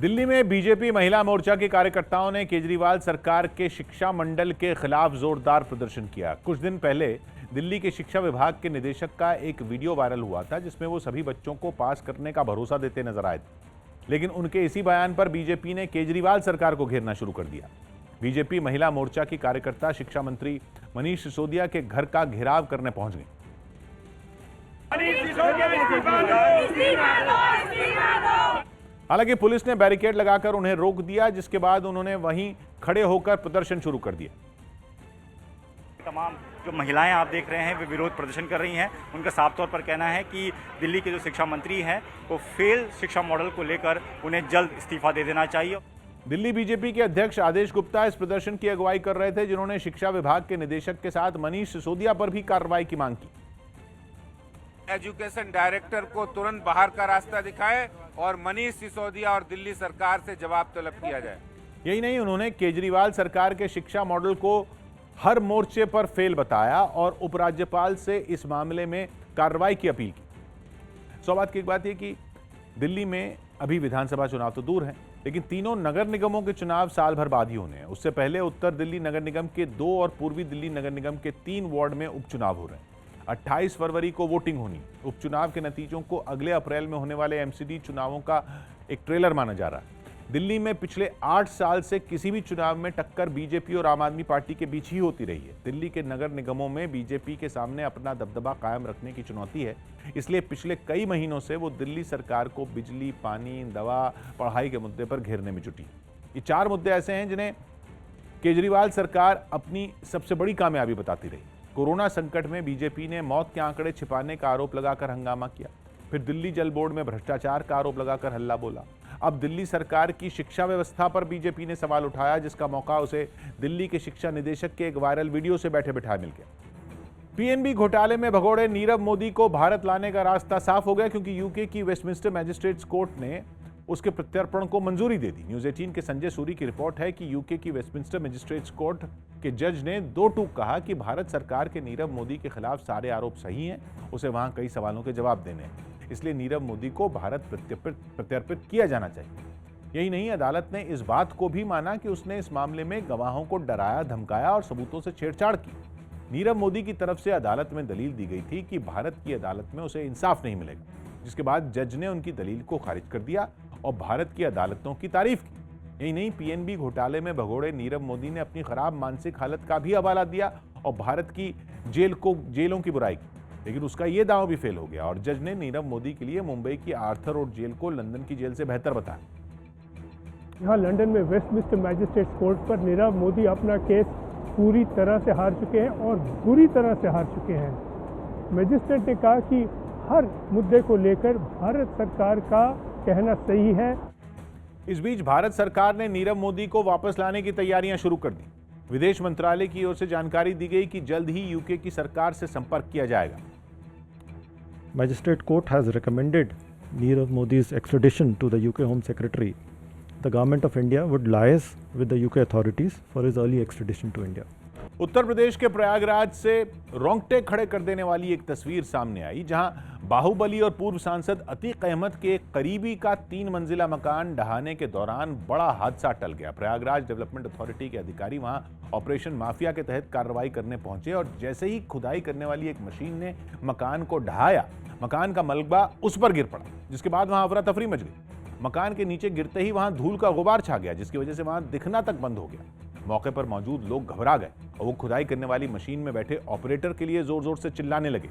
दिल्ली में बीजेपी महिला मोर्चा के कार्यकर्ताओं ने केजरीवाल सरकार के शिक्षा मंडल के खिलाफ जोरदार प्रदर्शन किया। कुछ दिन पहले दिल्ली के शिक्षा विभाग के निदेशक का एक वीडियो वायरल हुआ था जिसमें वो सभी बच्चों को पास करने का भरोसा देते नजर आए थे, लेकिन उनके इसी बयान पर बीजेपी ने केजरीवाल सरकार को घेरना शुरू कर दिया। बीजेपी महिला मोर्चा की कार्यकर्ता शिक्षा मंत्री मनीष सिसोदिया के घर का घेराव करने पहुंच गई। हालांकि पुलिस ने बैरिकेड लगाकर उन्हें रोक दिया, जिसके बाद उन्होंने वहीं खड़े होकर प्रदर्शन शुरू कर दिया। तमाम जो महिलाएं आप देख रहे हैं वे विरोध प्रदर्शन कर रही हैं। उनका साफ तौर पर कहना है कि दिल्ली के जो शिक्षा मंत्री हैं वो फेल शिक्षा मॉडल को लेकर उन्हें जल्द इस्तीफा दे देना चाहिए। दिल्ली बीजेपी के अध्यक्ष आदेश गुप्ता इस प्रदर्शन की अगुवाई कर रहे थे, जिन्होंने शिक्षा विभाग के निदेशक के साथ मनीष सिसोदिया पर भी कार्रवाई की मांग की। एजुकेशन डायरेक्टर को तुरंत बाहर का रास्ता दिखाए और मनीष सिसोदिया और दिल्ली सरकार से जवाब तलब किया जाए। यही नहीं, उन्होंने केजरीवाल सरकार के शिक्षा मॉडल को हर मोर्चे पर फेल बताया और उपराज्यपाल से इस मामले में कार्रवाई की अपील की। सौभाग्य की एक बात यह कि दिल्ली में अभी विधानसभा चुनाव तो दूर है, लेकिन तीनों नगर निगमों के चुनाव साल भर बाद ही होने हैं। उससे पहले उत्तर दिल्ली नगर निगम के 2 और पूर्वी दिल्ली नगर निगम के 3 वार्ड में उपचुनाव हो रहे हैं। 28 फरवरी को वोटिंग होनी। उपचुनाव के नतीजों को अगले अप्रैल में होने वाले एमसीडी चुनावों का एक ट्रेलर माना जा रहा है। दिल्ली में पिछले 8 साल से किसी भी चुनाव में टक्कर बीजेपी और आम आदमी पार्टी के बीच ही होती रही है। दिल्ली के नगर निगमों में बीजेपी के सामने अपना दबदबा कायम रखने की चुनौती है, इसलिए पिछले कई महीनों से वो दिल्ली सरकार को बिजली, पानी, दवा, पढ़ाई के मुद्दे पर घेरने में जुटी। ये 4 मुद्दे ऐसे हैं जिन्हें केजरीवाल सरकार अपनी सबसे बड़ी कामयाबी बताती रही। कोरोना संकट में बीजेपी ने मौत के आंकड़े छिपाने का आरोप लगाकर हंगामा किया, फिर दिल्ली जल बोर्ड में भ्रष्टाचार का आरोप लगाकर हल्ला बोला। अब दिल्ली सरकार की शिक्षा व्यवस्था पर बीजेपी ने सवाल उठाया, जिसका मौका उसे दिल्ली के शिक्षा निदेशक के एक वायरल वीडियो से बैठे बिठाए मिल गया। पीएनबी घोटाले में भगोड़े नीरव मोदी को भारत लाने का रास्ता साफ हो गया, क्योंकि यूके की वेस्टमिंस्टर मैजिस्ट्रेट्स कोर्ट ने उसके प्रत्यर्पण को मंजूरी दे दी। न्यूज़ 18 के संजय सूरी की रिपोर्ट है कि यूके की वेस्टमिंस्टर मैजिस्ट्रेट्स कोर्ट के जज ने 2 टूक कहा कि भारत सरकार के नीरव मोदी के खिलाफ सारे आरोप सही हैं, उसे वहां कई सवालों के जवाब देने हैं, इसलिए नीरव मोदी को भारत प्रत्यर्पित किया जाना चाहिए। यही नहीं, अदालत ने इस बात को भी माना कि उसने इस मामले में गवाहों को डराया, धमकाया और सबूतों से छेड़छाड़ की। नीरव मोदी की तरफ से अदालत में दलील दी गई थी कि भारत की अदालत में उसे इंसाफ नहीं मिलेगा, जिसके बाद जज ने उनकी दलील को खारिज कर दिया और भारत की अदालतों की तारीफ की। यही नहीं, पीएनबी घोटाले में भगोड़े नीरव मोदी ने अपनी खराब मानसिक हालत का भी हवाला दिया और भारत की जेलों की बुराई की, लेकिन उसका यह दांव भी फेल हो गया और जज ने नीरव मोदी के लिए मुंबई की आर्थर रोड जेल को लंदन की जेल से बेहतर बताया। यहाँ लंदन में वेस्टमिंस्टर मैजिस्ट्रेट्स कोर्ट पर नीरव मोदी अपना केस पूरी तरह से हार चुके हैं और बुरी तरह से हार चुके हैं। मैजिस्ट्रेट ने कहा कि हर मुद्दे को लेकर भारत सरकार का कहना सही है। इस बीच भारत सरकार ने नीरव मोदी को वापस लाने की तैयारियां शुरू कर दी। विदेश मंत्रालय की ओर से जानकारी दी गई कि जल्द ही यूके की सरकार से संपर्क किया जाएगा। Magistrate Court has recommended Nirav Modi's extradition to the UK Home Secretary. The government of India would liaise with the UK authorities for his early extradition to India. Uttar Pradesh के प्रयागराज से रोंगटे खड़े कर देने वाली एक तस्वीर सामने आई, जहां बाहुबली और पूर्व सांसद अतीक अहमद के एक करीबी का 3 मंजिला मकान ढहाने के दौरान बड़ा हादसा टल गया। प्रयागराज डेवलपमेंट अथॉरिटी के अधिकारी वहां ऑपरेशन माफिया के तहत कार्रवाई करने पहुंचे और जैसे ही खुदाई करने वाली एक मशीन ने मकान को ढहाया, मकान का मलबा उस पर गिर पड़ा, जिसके बाद वहां अफरा तफरी मच गई। मकान के नीचे गिरते ही वहां धूल का गुबार छा गया, जिसकी वजह से वहां दिखना तक बंद हो गया। मौके पर मौजूद लोग घबरा गए और वो खुदाई करने वाली मशीन में बैठे ऑपरेटर के लिए जोर जोर से चिल्लाने लगे।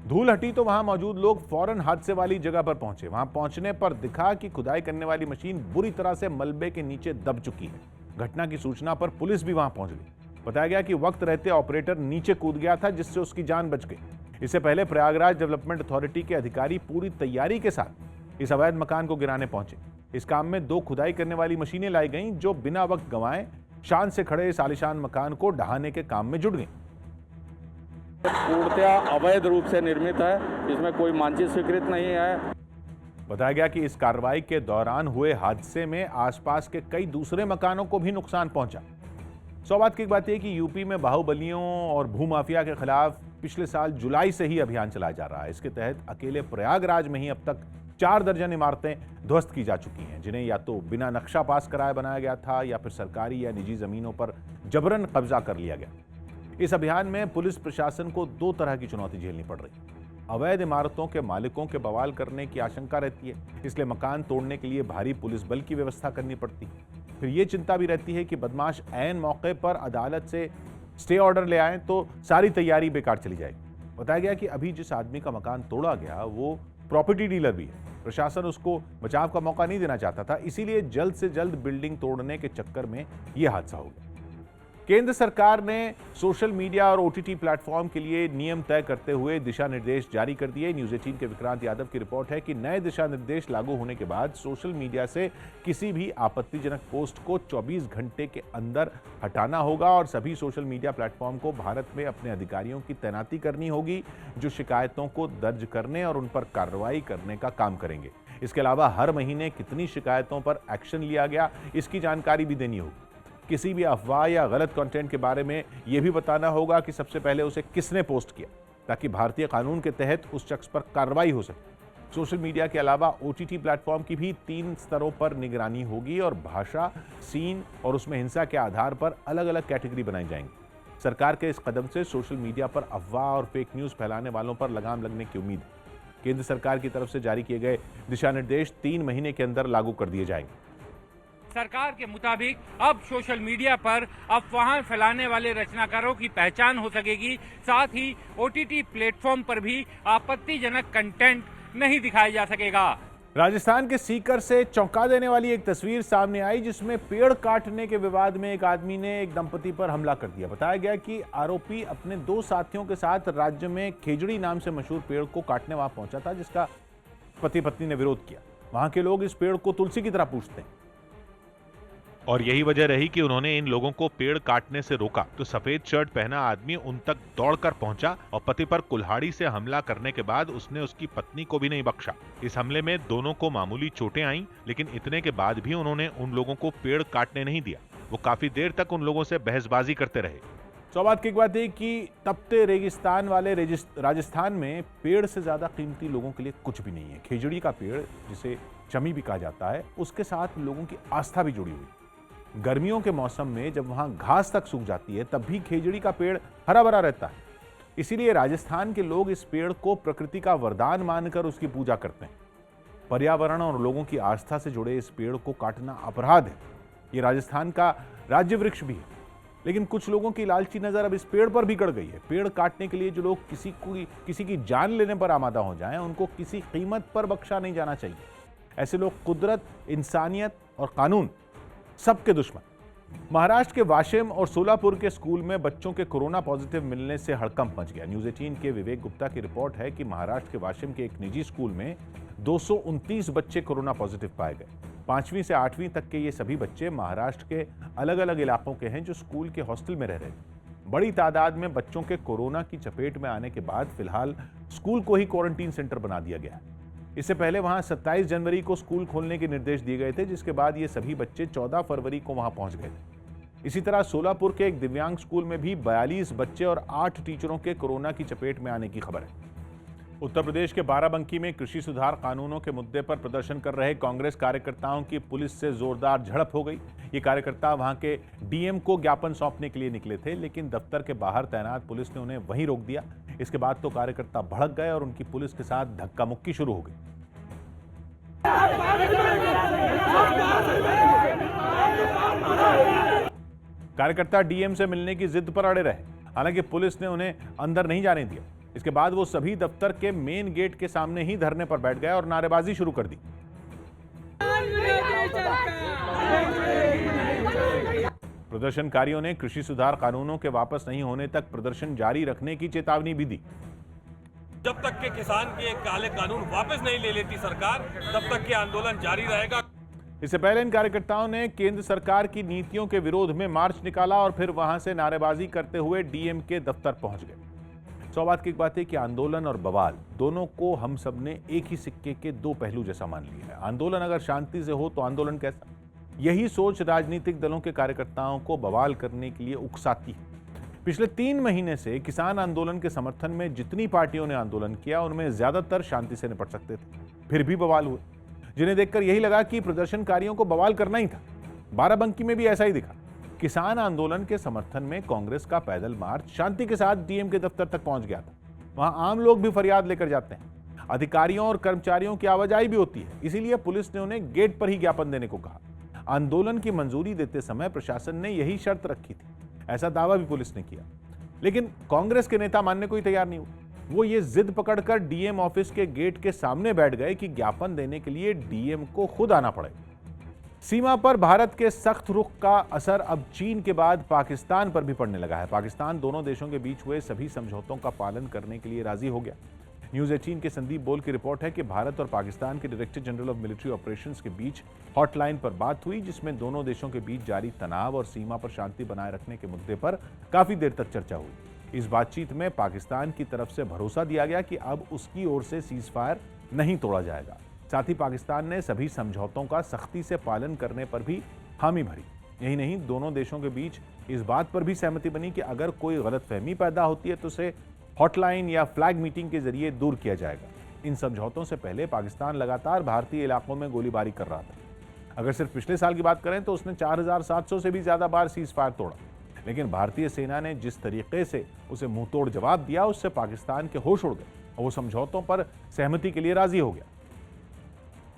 धूल हटी तो वहां मौजूद लोग फौरन हादसे वाली जगह पर पहुंचे। वहां पहुंचने पर दिखा कि खुदाई करने वाली मशीन बुरी तरह से मलबे के नीचे दब चुकी है। घटना की सूचना पर पुलिस भी वहां पहुंच गई। बताया गया कि वक्त रहते ऑपरेटर नीचे कूद गया था, जिससे उसकी जान बच गई। इससे पहले प्रयागराज डेवलपमेंट अथॉरिटी के अधिकारी पूरी तैयारी के साथ इस अवैध मकान को गिराने पहुंचे। इस काम में 2 खुदाई करने वाली मशीनें लाई गईं, जो बिना वक्त गंवाए शान से खड़े इस आलीशान मकान को ढहाने के काम में जुट गईं। पूर्णतया अवैध रूप से निर्मित है, इसमें कोई मानचित्र स्वीकृत नहीं है। बताया गया कि इस कार्रवाई के दौरान हुए हादसे में आसपास के कई दूसरे मकानों को भी नुकसान पहुंचा। सौभाग्य की बात यह कि यूपी में बाहुबलियों और भूमाफिया के खिलाफ पिछले साल जुलाई से ही अभियान चलाया जा रहा है। इसके तहत अकेले प्रयागराज में ही अब तक 4 दर्जन इमारतें ध्वस्त की जा चुकी हैं, जिन्हें या तो बिना नक्शा पास कराए बनाया गया था या फिर सरकारी या निजी जमीनों पर जबरन कब्जा कर लिया गया। इस अभियान में पुलिस प्रशासन को 2 तरह की चुनौती झेलनी पड़ रही है। अवैध इमारतों के मालिकों के बवाल करने की आशंका रहती है, इसलिए मकान तोड़ने के लिए भारी पुलिस बल की व्यवस्था करनी पड़ती है। फिर ये चिंता भी रहती है कि बदमाश ऐन मौके पर अदालत से स्टे ऑर्डर ले आए तो सारी तैयारी बेकार चली जाएगी। बताया गया कि अभी जिस आदमी का मकान तोड़ा गया वो प्रॉपर्टी डीलर भी है। प्रशासन उसको बचाव का मौका नहीं देना चाहता था, इसीलिए जल्द से जल्द बिल्डिंग तोड़ने के चक्कर में यह हादसा हो गया। केंद्र सरकार ने सोशल मीडिया और ओटीटी प्लेटफॉर्म के लिए नियम तय करते हुए दिशा निर्देश जारी कर दिए। न्यूज़ 18 के विक्रांत यादव की रिपोर्ट है कि नए दिशा निर्देश लागू होने के बाद सोशल मीडिया से किसी भी आपत्तिजनक पोस्ट को 24 घंटे के अंदर हटाना होगा और सभी सोशल मीडिया प्लेटफॉर्म को भारत में अपने अधिकारियों की तैनाती करनी होगी, जो शिकायतों को दर्ज करने और उन पर कार्रवाई करने का काम करेंगे। इसके अलावा हर महीने कितनी शिकायतों पर एक्शन लिया गया, इसकी जानकारी भी देनी होगी। किसी भी अफवाह या गलत कंटेंट के बारे में यह भी बताना होगा कि सबसे पहले उसे किसने पोस्ट किया, ताकि भारतीय कानून के तहत उस शख्स पर कार्रवाई हो सके। सोशल मीडिया के अलावा ओटीटी प्लेटफॉर्म की भी 3 स्तरों पर निगरानी होगी और भाषा, सीन और उसमें हिंसा के आधार पर अलग अलग कैटेगरी बनाई जाएंगी। सरकार के इस कदम से सोशल मीडिया पर अफवाह और फेक न्यूज़ फैलाने वालों पर लगाम लगने की उम्मीद है। केंद्र सरकार की तरफ से जारी किए गए दिशा निर्देश 3 महीने के अंदर लागू कर दिए जाएंगे। सरकार के मुताबिक अब सोशल मीडिया पर अफवाहें फैलाने वाले रचनाकारों की पहचान हो सकेगी। साथ ही ओटीटी प्लेटफॉर्म पर भी आपत्तिजनक कंटेंट नहीं दिखाया जा सकेगा। राजस्थान के सीकर से चौंका देने वाली एक तस्वीर सामने आई, जिसमें पेड़ काटने के विवाद में एक आदमी ने एक दंपति पर हमला कर दिया। बताया गया कि आरोपी अपने 2 साथियों के साथ राज्य में खेजड़ी नाम से मशहूर पेड़ को काटने वहां पहुंचा था, जिसका पति पत्नी ने विरोध किया। वहां के लोग इस पेड़ को तुलसी की तरह पूजते हैं और यही वजह रही कि उन्होंने इन लोगों को पेड़ काटने से रोका तो सफेद शर्ट पहना आदमी उन तक दौड़कर पहुंचा और पति पर कुल्हाड़ी से हमला करने के बाद उसने उसकी पत्नी को भी नहीं बख्शा। इस हमले में दोनों को मामूली चोटें आईं, लेकिन इतने के बाद भी उन्होंने उन लोगों को पेड़ काटने नहीं दिया। वो काफी देर तक उन लोगों से बहसबाजी करते रहे। सौभाग्य की बात है कि तपते रेगिस्तान वाले राजस्थान में पेड़ से ज्यादा कीमती लोगों के लिए कुछ भी नहीं है। खेजड़ी का पेड़, जिसे चमी भी कहा जाता है, उसके साथ लोगों की आस्था भी जुड़ी हुई। गर्मियों के मौसम में जब वहां घास तक सूख जाती है, तब भी खेजड़ी का पेड़ हरा भरा रहता है। इसीलिए राजस्थान के लोग इस पेड़ को प्रकृति का वरदान मानकर उसकी पूजा करते हैं। पर्यावरण और लोगों की आस्था से जुड़े इस पेड़ को काटना अपराध है। ये राजस्थान का राज्य वृक्ष भी है, लेकिन कुछ लोगों की लालची नजर अब इस पेड़ पर भी गड़ गई है। पेड़ काटने के लिए जो लोग किसी की जान लेने पर आमादा हो जाएं, उनको किसी कीमत पर बख्शा नहीं जाना चाहिए। ऐसे लोग कुदरत, इंसानियत और कानून सबके दुश्मन। महाराष्ट्र के वाशिम और सोलापुर के स्कूल में बच्चों के कोरोना पॉजिटिव मिलने से हड़कंप मच गया। न्यूज़ 18 के विवेक गुप्ता की रिपोर्ट है कि महाराष्ट्र के वाशिम के एक निजी स्कूल में 229 बच्चे कोरोना पॉजिटिव पाए गए। 5वीं से 8वीं तक के ये सभी बच्चे महाराष्ट्र के अलग अलग इलाकों के हैं, जो स्कूल के हॉस्टल में रह रहे थे। बड़ी तादाद में बच्चों के कोरोना की चपेट में आने के बाद फिलहाल स्कूल को ही क्वारंटीन सेंटर बना दिया गया है। इससे पहले वहां 27 जनवरी को स्कूल खोलने के निर्देश दिए गए थे, जिसके बाद ये सभी बच्चे 14 फरवरी को वहां पहुंच गए थे। इसी तरह सोलापुर के एक दिव्यांग स्कूल में भी 42 बच्चे और 8 टीचरों के कोरोना की चपेट में आने की खबर है। उत्तर प्रदेश के बाराबंकी में कृषि सुधार कानूनों के मुद्दे पर प्रदर्शन कर रहे कांग्रेस कार्यकर्ताओं की पुलिस से जोरदार झड़प हो गई। ये कार्यकर्ता वहां के डीएम को ज्ञापन सौंपने के लिए निकले थे, लेकिन दफ्तर के बाहर तैनात पुलिस ने उन्हें वहीं रोक दिया। इसके बाद तो कार्यकर्ता भड़क गए और उनकी पुलिस के साथ धक्का मुक्की शुरू हो गई। कार्यकर्ता डीएम से मिलने की जिद पर अड़े रहे, हालांकि पुलिस ने उन्हें अंदर नहीं जाने दिया। इसके बाद वो सभी दफ्तर के मेन गेट के सामने ही धरने पर बैठ गए और नारेबाजी शुरू कर दी। प्रदर्शनकारियों ने कृषि सुधार कानूनों के वापस नहीं होने तक प्रदर्शन जारी रखने की चेतावनी भी दी। जब तक के किसान के काले कानून वापस नहीं ले लेती सरकार, तब तक के आंदोलन जारी रहेगा। इससे पहले इन कार्यकर्ताओं ने केंद्र सरकार की नीतियों के विरोध में मार्च निकाला और फिर वहां से नारेबाजी करते हुए डीएम के दफ्तर पहुंच गए। सौभाग्य की बात है कि आंदोलन और बवाल दोनों को हम सब ने एक ही सिक्के के 2 पहलू जैसा मान लिया है। आंदोलन अगर शांति से हो तो आंदोलन कैसा? यही सोच राजनीतिक दलों के कार्यकर्ताओं को बवाल करने के लिए उकसाती है। पिछले 3 महीने से किसान आंदोलन के समर्थन में जितनी पार्टियों ने आंदोलन किया उनमें ज्यादातर शांति से निपट सकते थे, फिर भी बवाल हुए, जिन्हें देखकर यही लगा कि प्रदर्शनकारियों को बवाल करना ही था। बाराबंकी में भी ऐसा ही दिखा। किसान आंदोलन के समर्थन में कांग्रेस का पैदल मार्च शांति के साथ डीएम के दफ्तर तक पहुंच गया था। वहां आम लोग भी फरियाद लेकर जाते हैं, अधिकारियों और कर्मचारियों की आवाजाही भी होती है, इसीलिए पुलिस ने उन्हें गेट पर ही ज्ञापन देने को कहा। आंदोलन की मंजूरी देते समय प्रशासन ने यही शर्त रखी थी, ऐसा दावा भी पुलिस ने किया, लेकिन कांग्रेस के नेता मानने को ही तैयार नहीं हुए। वो ये जिद पकड़कर डीएम ऑफिस के गेट के सामने बैठ गए कि ज्ञापन देने के लिए डीएम को खुद आना पड़े। सीमा पर भारत के सख्त रुख का असर अब चीन के बाद पाकिस्तान पर भी पड़ने लगा है। पाकिस्तान दोनों देशों के बीच हुए सभी समझौतों का पालन करने के लिए राजी हो गया। न्यूज़ 18 के संदीप बोल की रिपोर्ट है कि भारत और पाकिस्तान के director general of military operations के बीच हॉटलाइन पर बात हुई, जिसमें दोनों देशों के बीच जारी तनाव और सीमा पर शांति बनाए रखने के मुद्दे पर काफी देर तक चर्चा हुई। इस बातचीत में पाकिस्तान की तरफ से भरोसा दिया गया कि अब उसकी ओर से सीज फायर नहीं तोड़ा जाएगा। साथ ही पाकिस्तान ने सभी समझौतों का सख्ती से पालन करने पर भी हामी भरी। यही नहीं, दोनों देशों के बीच इस बात पर भी सहमति बनी कि अगर कोई गलतफहमी पैदा होती है तो उसे हॉटलाइन या फ्लैग मीटिंग के जरिए दूर किया जाएगा। इन समझौतों से पहले पाकिस्तान लगातार भारतीय इलाकों में गोलीबारी कर रहा था। अगर सिर्फ पिछले साल की बात करें तो उसने 4700 से भी ज्यादा बार सीज फायर तोड़ा, लेकिन भारतीय सेना ने जिस तरीके से उसे मुंहतोड़ जवाब दिया उससे पाकिस्तान के होश उड़ गए और वो समझौतों पर सहमति के लिए राजी हो गया।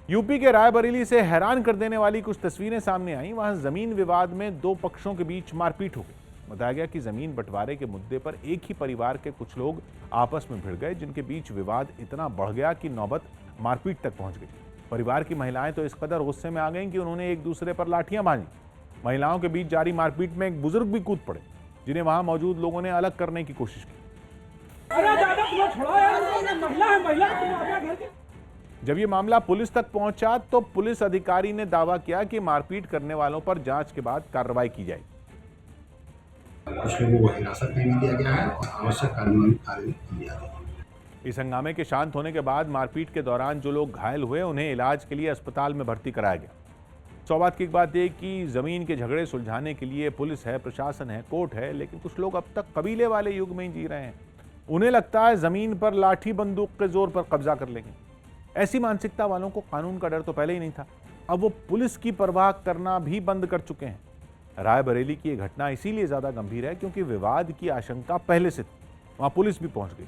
यूपी के रायबरेली से हैरान कर देने वाली कुछ तस्वीरें सामने आई। वहां जमीन विवाद में दो पक्षों के बीच मारपीट हो गई। बताया गया कि जमीन बंटवारे के मुद्दे पर एक ही परिवार के कुछ लोग आपस में भिड़ गए, जिनके बीच विवाद इतना बढ़ गया कि नौबत मारपीट तक पहुंच गई। परिवार की महिलाएं तो इस कदर गुस्से में आ गईं कि उन्होंने एक दूसरे पर लाठियां बांधी। महिलाओं के बीच जारी मारपीट में एक बुजुर्ग भी कूद पड़े, जिन्हें वहां मौजूद लोगों ने अलग करने की कोशिश की। जब ये मामला पुलिस तक पहुंचा तो पुलिस अधिकारी ने दावा किया कि मारपीट करने वालों पर जांच के बाद कार्रवाई की जाएगी। कुछ लोगों को हिरासत में लिया गया है और आवश्यक कानूनी कार्रवाई की जा रही है। इस हंगामे के शांत होने के बाद मारपीट के दौरान जो लोग घायल हुए उन्हें इलाज के लिए अस्पताल में भर्ती कराया गया। सौभाग्य की बात यह कि जमीन के झगड़े सुलझाने के लिए पुलिस है, प्रशासन है, कोर्ट है, लेकिन कुछ लोग अब तक कबीले वाले युग में ही जी रहे हैं। उन्हें लगता है जमीन पर लाठी बंदूक के जोर पर कब्जा कर लेंगे। ऐसी मानसिकता वालों को कानून का डर तो पहले ही नहीं था, अब वो पुलिस की परवाह करना भी बंद कर चुके हैं। रायबरेली की यह घटना इसीलिए ज्यादा गंभीर है क्योंकि विवाद की आशंका पहले से थी। वहां पुलिस भी पहुंच गई,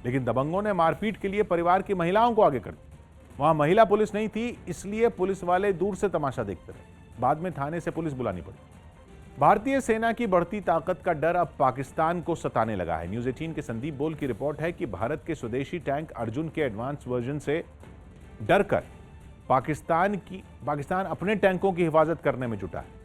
लेकिन दबंगों ने मारपीट के लिए परिवार की महिलाओं को आगे कर दिया। वहां महिला पुलिस नहीं थी, इसलिए पुलिस वाले दूर से तमाशा देखते रहे। बाद में थाने से पुलिस बुलानी पड़ी। भारतीय सेना की बढ़ती ताकत का डर अब पाकिस्तान को सताने लगा है। न्यूज़ 18 के संदीप बोल की रिपोर्ट है कि भारत के स्वदेशी टैंक अर्जुन के एडवांस वर्जन से डरकर पाकिस्तान अपने टैंकों की हिफाजत करने में जुटा है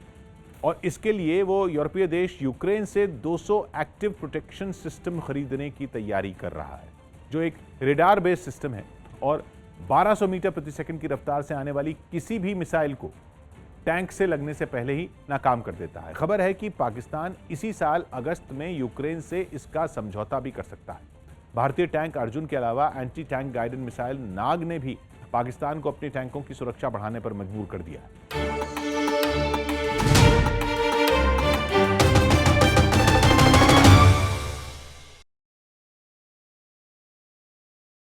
और इसके लिए वो यूरोपीय देश यूक्रेन से 200 एक्टिव प्रोटेक्शन सिस्टम खरीदने की तैयारी कर रहा है, जो एक रेडार बेस्ड सिस्टम है और 1200 मीटर प्रति सेकंड की रफ्तार से आने वाली किसी भी मिसाइल को टैंक से लगने से पहले ही नाकाम कर देता है। खबर है कि पाकिस्तान इसी साल अगस्त में यूक्रेन से इसका समझौता भी कर सकता है। भारतीय टैंक अर्जुन के अलावा एंटी टैंक गाइडेड मिसाइल नाग ने भी पाकिस्तान को अपने टैंकों की सुरक्षा बढ़ाने पर मजबूर कर दिया है।